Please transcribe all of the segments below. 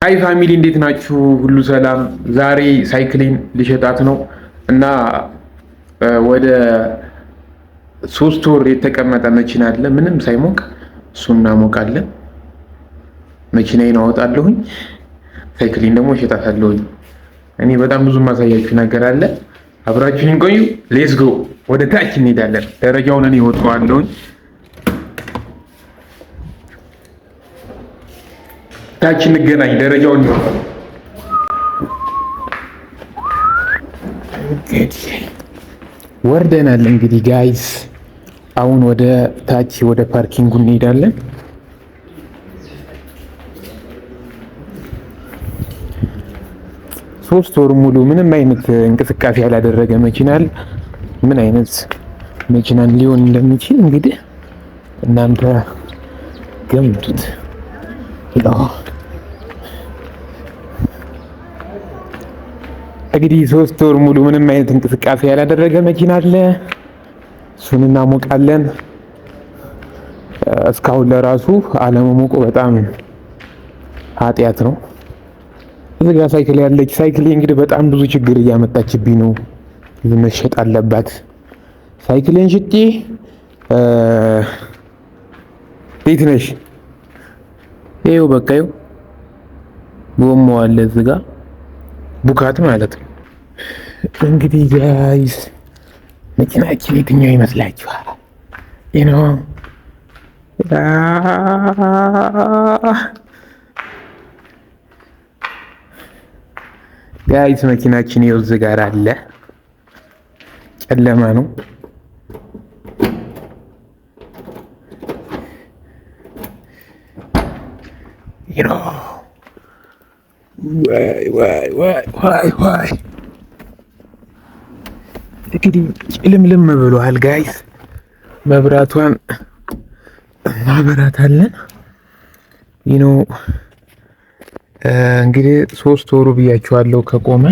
ሃይ ፋሚሊ እንዴት ናችሁ? ሁሉ ሰላም። ዛሬ ሳይክሌን ልሸጣት ነው እና ወደ 3 ወር የተቀመጠ መኪና አለ ምንም ሳይሞቅ እሱን እናሞቃለን። መኪናዬን አወጣለሁኝ፣ ሳይክሌን ደግሞ እሸጣታለሁኝ። እኔ በጣም ብዙ ማሳያችሁ ነገር አለ። አብራችሁን ቆዩ። ሌትስ ጎ። ወደ ታች እንሄዳለን። ደረጃውን እኔ እወጣዋለሁኝ። ታች እንገናኝ። ደረጃውን ወርደናል። እንግዲህ ጋይስ አሁን ወደ ታች ወደ ፓርኪንጉ እንሄዳለን። ሶስት ወር ሙሉ ምንም አይነት እንቅስቃሴ ያላደረገ መኪናል ምን አይነት መኪናን ሊሆን እንደሚችል እንግዲህ እናንተ ገምቱት። እንግዲህ 3 ወር ሙሉ ምንም አይነት እንቅስቃሴ ያላደረገ መኪና አለ። እሱን እናሞቃለን። እስካሁን ለራሱ አለመሞቁ በጣም ኃጢያት ነው። እዚህ ጋር ሳይክል ያለች ሳይክል እንግዲህ በጣም ብዙ ችግር እያመጣችብኝ ነው። መሸጥ አለባት። ሳይክልን ሽጬ ቤት ነሽ? ይኸው በቃ ይኸው ጎማው አለ እዚህ ጋር ቡካት ማለት ነው። እንግዲህ ጋይስ መኪናችን የትኛው ይመስላችኋል? ጋይስ መኪናችን ይኸው እዚህ ጋር አለ። ጨለማ ነው። ዋይ እንግዲህ ጭልምልም ብሏል ጋይስ። መብራቷን እናበራታለን። እንግዲህ 3 ወሩ ብያችኋለሁ ከቆመ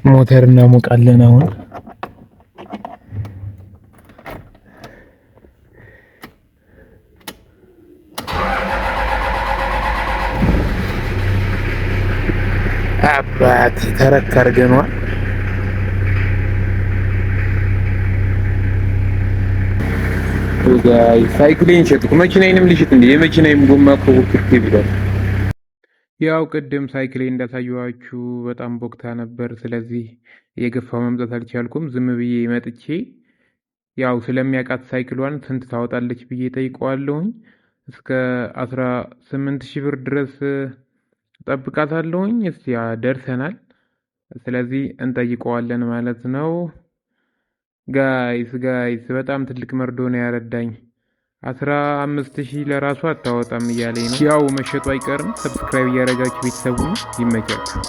ሞተር እናሞቃለን አሁን። አባት ተረከርገኗል። ጋይ ሳይክሌን ሸጥኩ። መኪናዬንም ልሽጥ እንዴ? የመኪናዬም ጎማ እኮ ክፍት ይላል። ያው ቅድም ሳይክሌ እንዳሳየኋችሁ በጣም ቦክታ ነበር። ስለዚህ የገፋው መምጣት አልቻልኩም። ዝም ብዬ መጥቼ ያው ስለሚያውቃት ሳይክሏን ስንት ታወጣለች ብዬ ጠይቀዋለሁኝ። እስከ 18,000 ብር ድረስ ጠብቃታለሁኝ። እስቲ ደርሰናል። ስለዚህ እንጠይቀዋለን ማለት ነው። ጋይስ በጣም ትልቅ መርዶ ነው ያረዳኝ። 15,000 ለራሱ አታወጣም እያለኝ ነው። ያው መሸጡ አይቀርም። ሰብስክራይብ እያደረጋችሁ ቤተሰቡን ይመቻችሁ።